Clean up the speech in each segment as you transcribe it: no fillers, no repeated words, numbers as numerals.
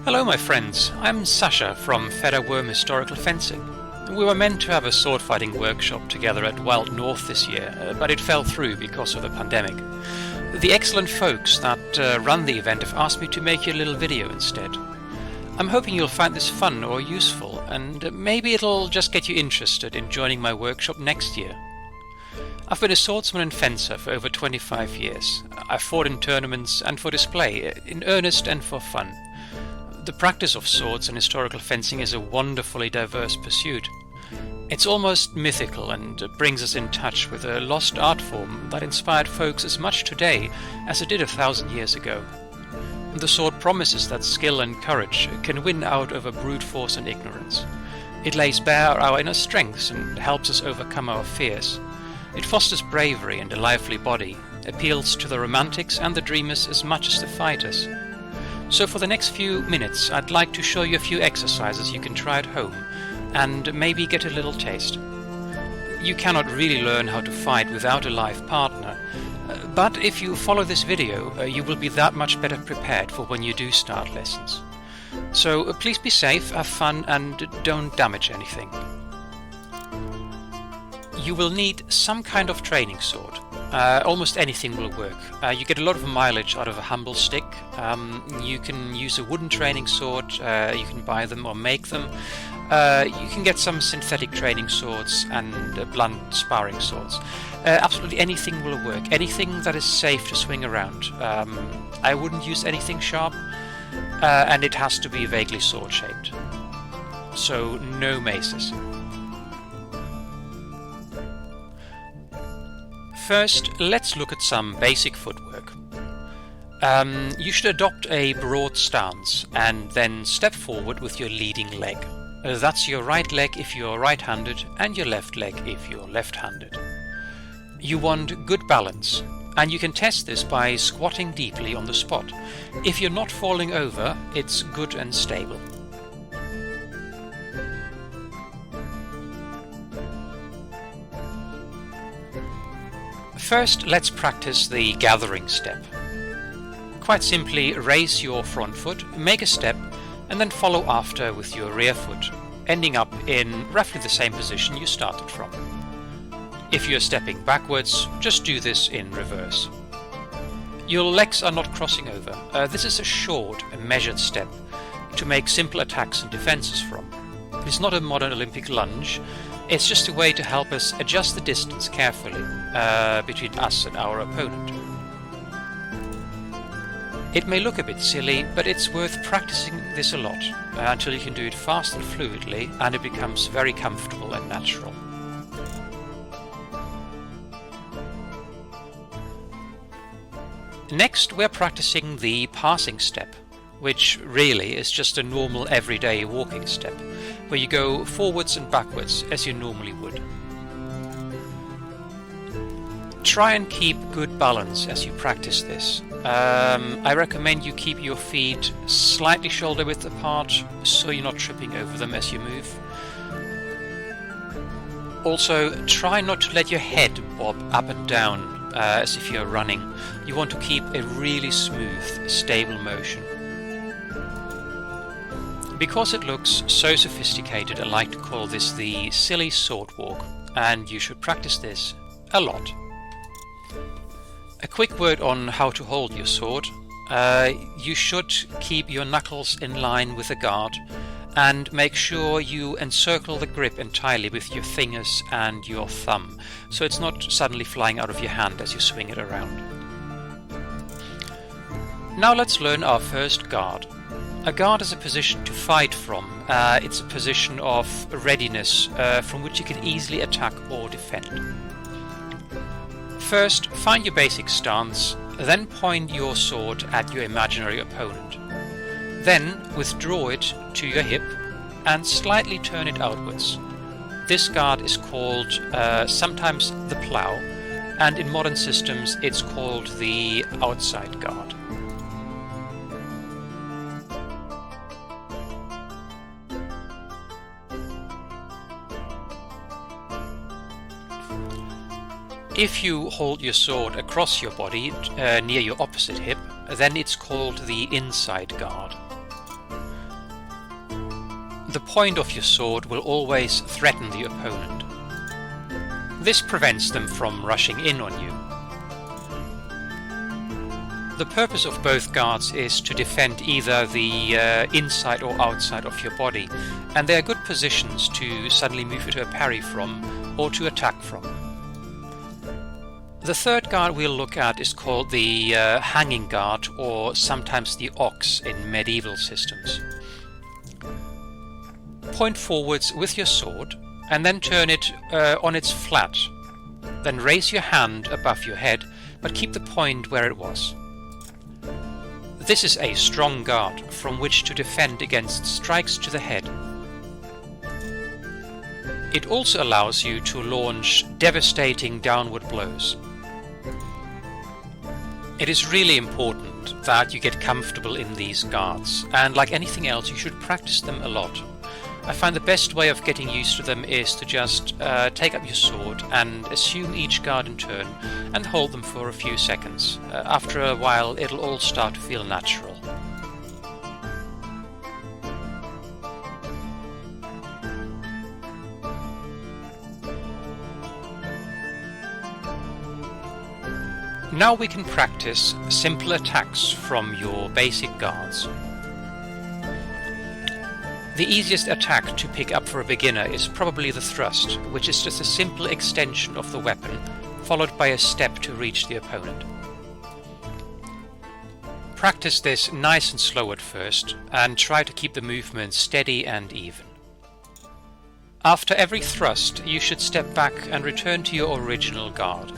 Hello my friends, I'm Sascha from Worm Historical Fencing. We were meant to have a sword fighting workshop together at Wild North this year, but it fell through because of the pandemic. The excellent folks that run the event have asked me to make you a little video instead. I'm hoping you'll find this fun or useful, and maybe it'll just get you interested in joining my workshop next year. I've been a swordsman and fencer for over 25 years. I've fought in tournaments and for display, in earnest and for fun. The practice of swords and historical fencing is a wonderfully diverse pursuit. It's almost mythical and brings us in touch with a lost art form that inspired folks as much today as it did 1,000 years ago. The sword promises that skill and courage can win out over brute force and ignorance. It lays bare our inner strengths and helps us overcome our fears. It fosters bravery and a lively body, appeals to the romantics and the dreamers as much as the fighters. So for the next few minutes I'd like to show you a few exercises you can try at home and maybe get a little taste. You cannot really learn how to fight without a live partner, but if you follow this video you will be that much better prepared for when you do start lessons. So please be safe, have fun and don't damage anything. You will need some kind of training sword. Almost anything will work. You get a lot of mileage out of a humble stick. You can use a wooden training sword, you can buy them or make them. You can get some synthetic training swords and blunt sparring swords. Absolutely anything will work, anything that is safe to swing around. I wouldn't use anything sharp, and it has to be vaguely sword-shaped. So no maces. First, let's look at some basic footwork. You should adopt a broad stance and then step forward with your leading leg. That's your right leg if you're right-handed and your left leg if you're left-handed. You want good balance, and you can test this by squatting deeply on the spot. If you're not falling over, it's good and stable. First, let's practice the gathering step. Quite simply, raise your front foot, make a step, and then follow after with your rear foot, ending up in roughly the same position you started from. If you're stepping backwards, just do this in reverse. Your legs are not crossing over. This is a short, measured step to make simple attacks and defenses from. It's not a modern Olympic lunge. It's just a way to help us adjust the distance carefully between us and our opponent. It may look a bit silly, but it's worth practicing this a lot until you can do it fast and fluidly and it becomes very comfortable and natural. Next, we're practicing the passing step, which really is just a normal everyday walking step, where you go forwards and backwards as you normally would. Try and keep good balance as you practice this. I recommend you keep your feet slightly shoulder width apart so you're not tripping over them as you move. Also, try not to let your head bob up and down as if you're running. You want to keep a really smooth, stable motion. Because it looks so sophisticated, I like to call this the silly sword walk, and you should practice this a lot. A quick word on how to hold your sword. You should keep your knuckles in line with the guard and make sure you encircle the grip entirely with your fingers and your thumb, so it's not suddenly flying out of your hand as you swing it around. Now let's learn our first guard. A guard is a position to fight from. It's a position of readiness from which you can easily attack or defend. First, find your basic stance, then point your sword at your imaginary opponent. Then withdraw it to your hip and slightly turn it outwards. This guard is called sometimes the plow, and in modern systems it's called the outside guard. If you hold your sword across your body near your opposite hip, then it's called the inside guard. The point of your sword will always threaten the opponent. This prevents them from rushing in on you. The purpose of both guards is to defend either the inside or outside of your body, and they are good positions to suddenly move into a parry from or to attack from. The third guard we'll look at is called the hanging guard, or sometimes the ox in medieval systems. Point forwards with your sword and then turn it on its flat. Then raise your hand above your head, but keep the point where it was. This is a strong guard from which to defend against strikes to the head. It also allows you to launch devastating downward blows. It is really important that you get comfortable in these guards, and like anything else, you should practice them a lot. I find the best way of getting used to them is to just take up your sword and assume each guard in turn and hold them for a few seconds. After a while it'll all start to feel natural. Now we can practice simple attacks from your basic guards. The easiest attack to pick up for a beginner is probably the thrust, which is just a simple extension of the weapon, followed by a step to reach the opponent. Practice this nice and slow at first, and try to keep the movement steady and even. After every thrust, you should step back and return to your original guard.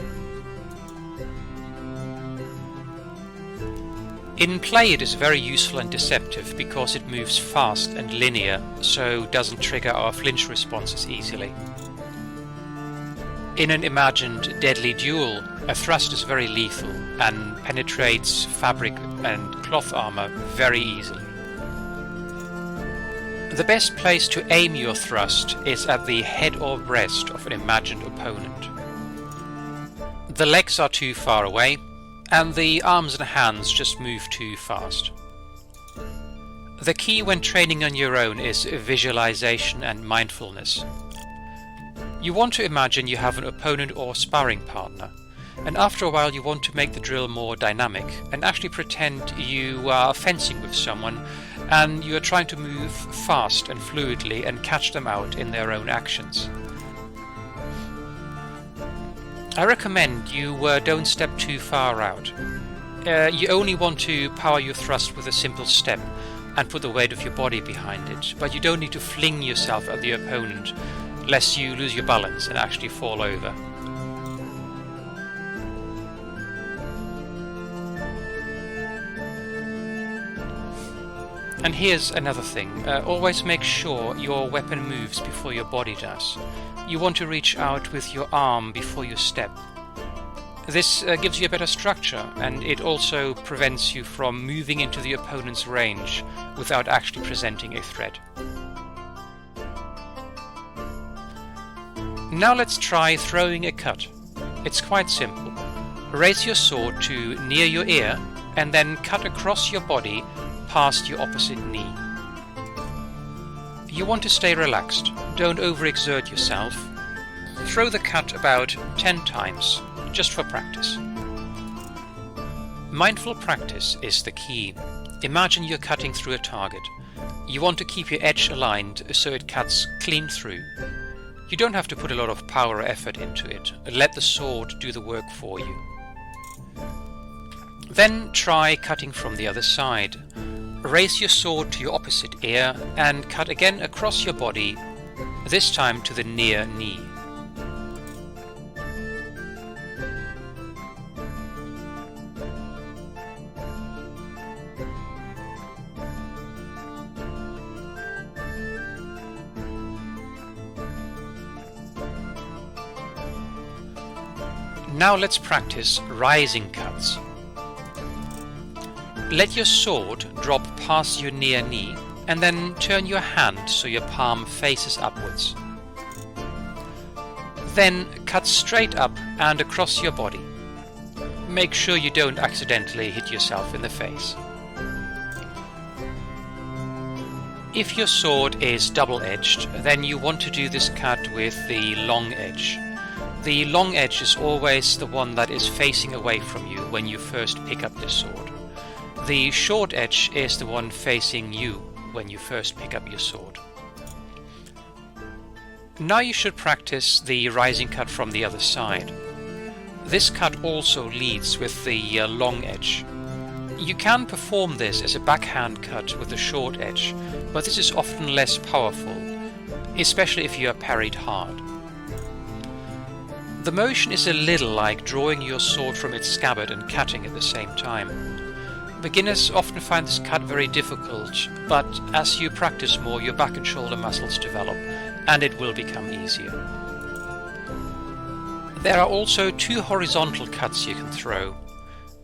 In play it is very useful and deceptive because it moves fast and linear, so doesn't trigger our flinch responses easily. In an imagined deadly duel, a thrust is very lethal and penetrates fabric and cloth armor very easily. The best place to aim your thrust is at the head or breast of an imagined opponent. The legs are too far away, and the arms and hands just move too fast. The key when training on your own is visualization and mindfulness. You want to imagine you have an opponent or sparring partner, and after a while you want to make the drill more dynamic and actually pretend you are fencing with someone and you are trying to move fast and fluidly and catch them out in their own actions. I recommend you don't step too far out. You only want to power your thrust with a simple step and put the weight of your body behind it, but you don't need to fling yourself at the opponent lest you lose your balance and actually fall over. And here's another thing, always make sure your weapon moves before your body does. You want to reach out with your arm before you step. This gives you a better structure, and it also prevents you from moving into the opponent's range without actually presenting a threat. Now let's try throwing a cut. It's quite simple. Raise your sword to near your ear and then cut across your body past your opposite knee. You want to stay relaxed, don't overexert yourself. Throw the cut about 10 times, just for practice. Mindful practice is the key. Imagine you're cutting through a target. You want to keep your edge aligned so it cuts clean through. You don't have to put a lot of power or effort into it. Let the sword do the work for you. Then try cutting from the other side. Raise your sword to your opposite ear and cut again across your body, this time to the near knee. Now let's practice rising cuts. Let your sword drop past your near knee and then turn your hand so your palm faces upwards. Then cut straight up and across your body. Make sure you don't accidentally hit yourself in the face. If your sword is double-edged, then you want to do this cut with the long edge. The long edge is always the one that is facing away from you when you first pick up the sword. The short edge is the one facing you when you first pick up your sword. Now you should practice the rising cut from the other side. This cut also leads with the long edge. You can perform this as a backhand cut with a short edge, but this is often less powerful, especially if you are parried hard. The motion is a little like drawing your sword from its scabbard and cutting at the same time. Beginners often find this cut very difficult, but as you practice more, your back and shoulder muscles develop, and it will become easier. There are also 2 horizontal cuts you can throw,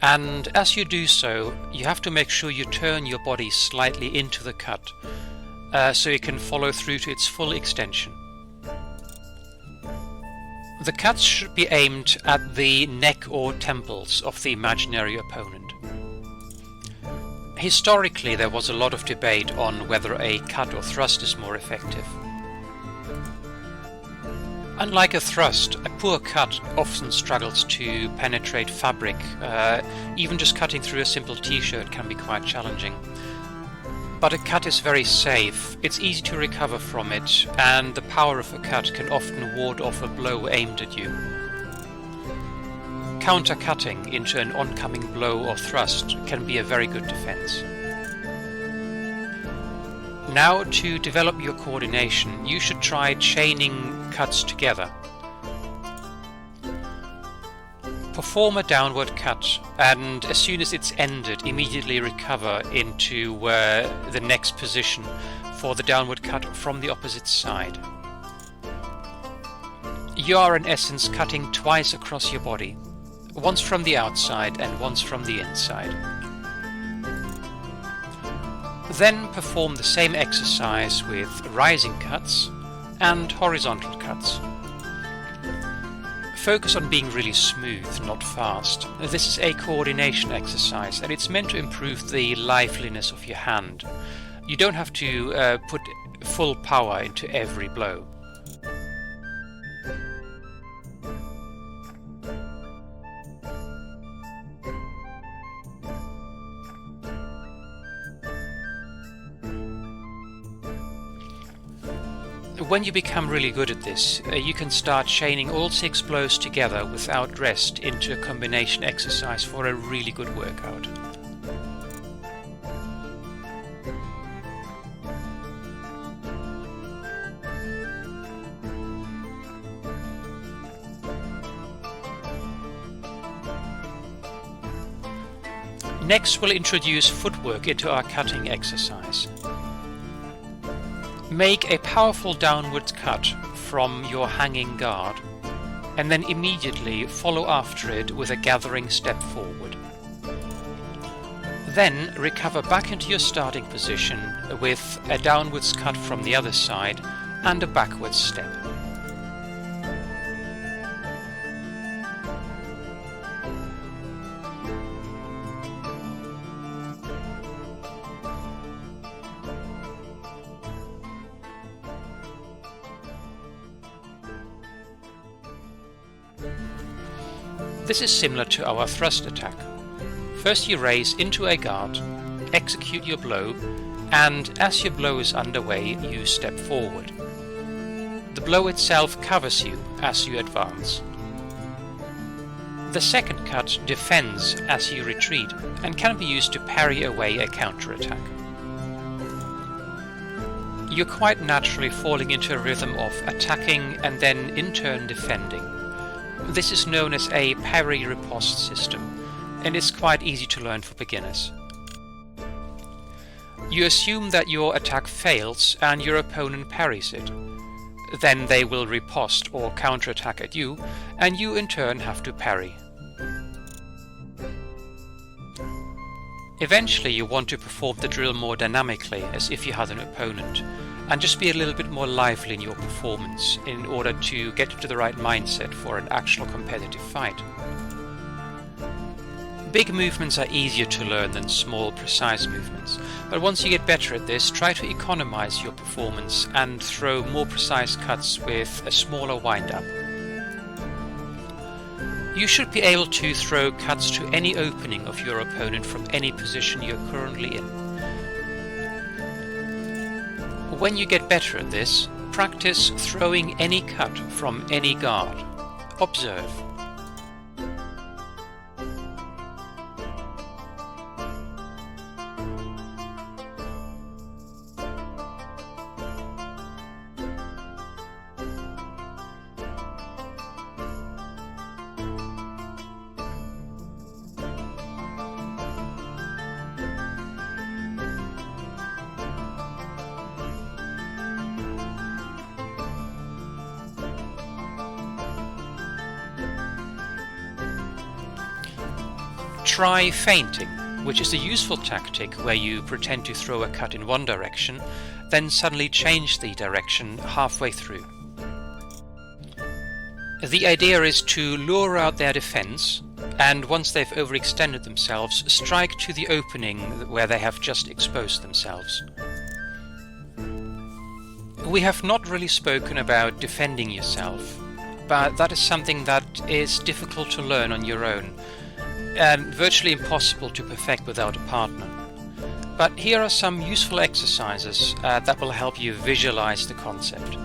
and as you do so, you have to make sure you turn your body slightly into the cut, so you can follow through to its full extension. The cuts should be aimed at the neck or temples of the imaginary opponent. Historically, there was a lot of debate on whether a cut or thrust is more effective. Unlike a thrust, a poor cut often struggles to penetrate fabric. Even just cutting through a simple t-shirt can be quite challenging. But a cut is very safe, it's easy to recover from it, and the power of a cut can often ward off a blow aimed at you. Counter-cutting into an oncoming blow or thrust can be a very good defense. Now, to develop your coordination, you should try chaining cuts together. Perform a downward cut, and as soon as it's ended, immediately recover into the next position for the downward cut from the opposite side. You are in essence cutting twice across your body, once from the outside and once from the inside. Then perform the same exercise with rising cuts and horizontal cuts. Focus on being really smooth, not fast. This is a coordination exercise and it's meant to improve the liveliness of your hand. You don't have to put full power into every blow. When you become really good at this, you can start chaining all 6 blows together without rest into a combination exercise for a really good workout. Next, we'll introduce footwork into our cutting exercise. Make a powerful downward cut from your hanging guard, and then immediately follow after it with a gathering step forward. Then recover back into your starting position with a downwards cut from the other side and a backwards step. This is similar to our thrust attack. First you raise into a guard, execute your blow, and as your blow is underway, you step forward. The blow itself covers you as you advance. The second cut defends as you retreat and can be used to parry away a counterattack. You're quite naturally falling into a rhythm of attacking and then in turn defending. This is known as a parry riposte system, and it's quite easy to learn for beginners. You assume that your attack fails and your opponent parries it. Then they will riposte or counterattack at you, and you in turn have to parry. Eventually you want to perform the drill more dynamically, as if you had an opponent, and just be a little bit more lively in your performance in order to get into the right mindset for an actual competitive fight. Big movements are easier to learn than small, precise movements, but once you get better at this, try to economize your performance and throw more precise cuts with a smaller wind-up. You should be able to throw cuts to any opening of your opponent from any position you're currently in. When you get better at this, practice throwing any cut from any guard. Observe. Try feinting, which is a useful tactic where you pretend to throw a cut in one direction, then suddenly change the direction halfway through. The idea is to lure out their defense, and once they've overextended themselves, strike to the opening where they have just exposed themselves. We have not really spoken about defending yourself, but that is something that is difficult to learn on your own, and virtually impossible to perfect without a partner. But here are some useful exercises that will help you visualize the concept.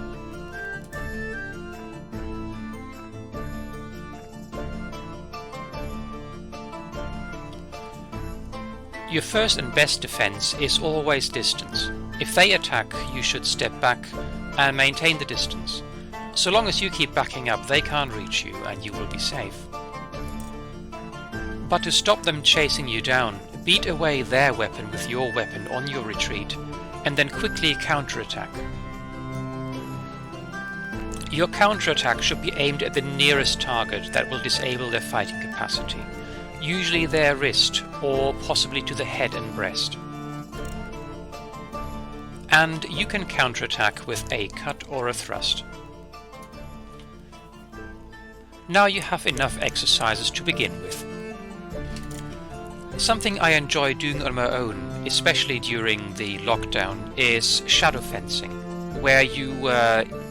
Your first and best defense is always distance. If they attack, you should step back and maintain the distance. So long as you keep backing up, they can't reach you and you will be safe. But to stop them chasing you down, beat away their weapon with your weapon on your retreat, and then quickly counterattack. Your counterattack should be aimed at the nearest target that will disable their fighting capacity, usually their wrist or possibly to the head and breast. And you can counterattack with a cut or a thrust. Now you have enough exercises to begin with. Something I enjoy doing on my own, especially during the lockdown, is shadow fencing, where you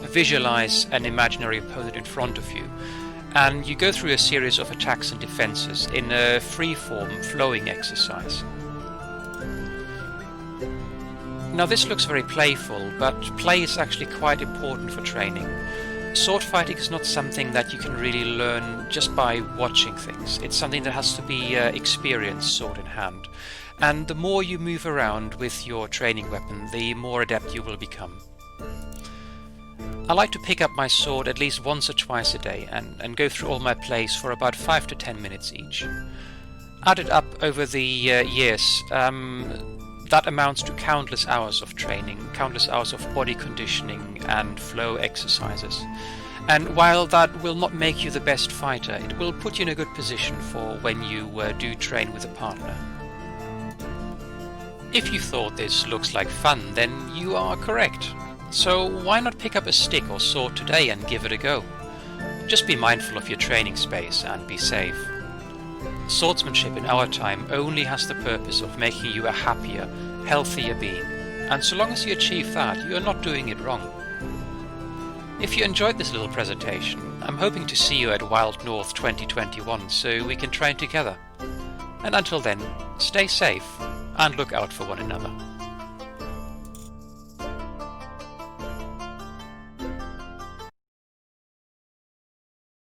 visualize an imaginary opponent in front of you, and you go through a series of attacks and defenses in a free-form, flowing exercise. Now this looks very playful, but play is actually quite important for training. Sword fighting is not something that you can really learn just by watching things. It's something that has to be experienced sword in hand. And the more you move around with your training weapon, the more adept you will become. I like to pick up my sword at least once or twice a day and go through all my plays for about 5 to 10 minutes each. Added up over the years, that amounts to countless hours of training, countless hours of body conditioning and flow exercises. And while that will not make you the best fighter, it will put you in a good position for when you do train with a partner. If you thought this looks like fun, then you are correct. So why not pick up a stick or sword today and give it a go? Just be mindful of your training space and be safe. Swordsmanship in our time only has the purpose of making you a happier, healthier being, and so long as you achieve that, you are not doing it wrong. If you enjoyed this little presentation, I'm hoping to see you at Wild North 2021 so we can train together. And until then, stay safe and look out for one another.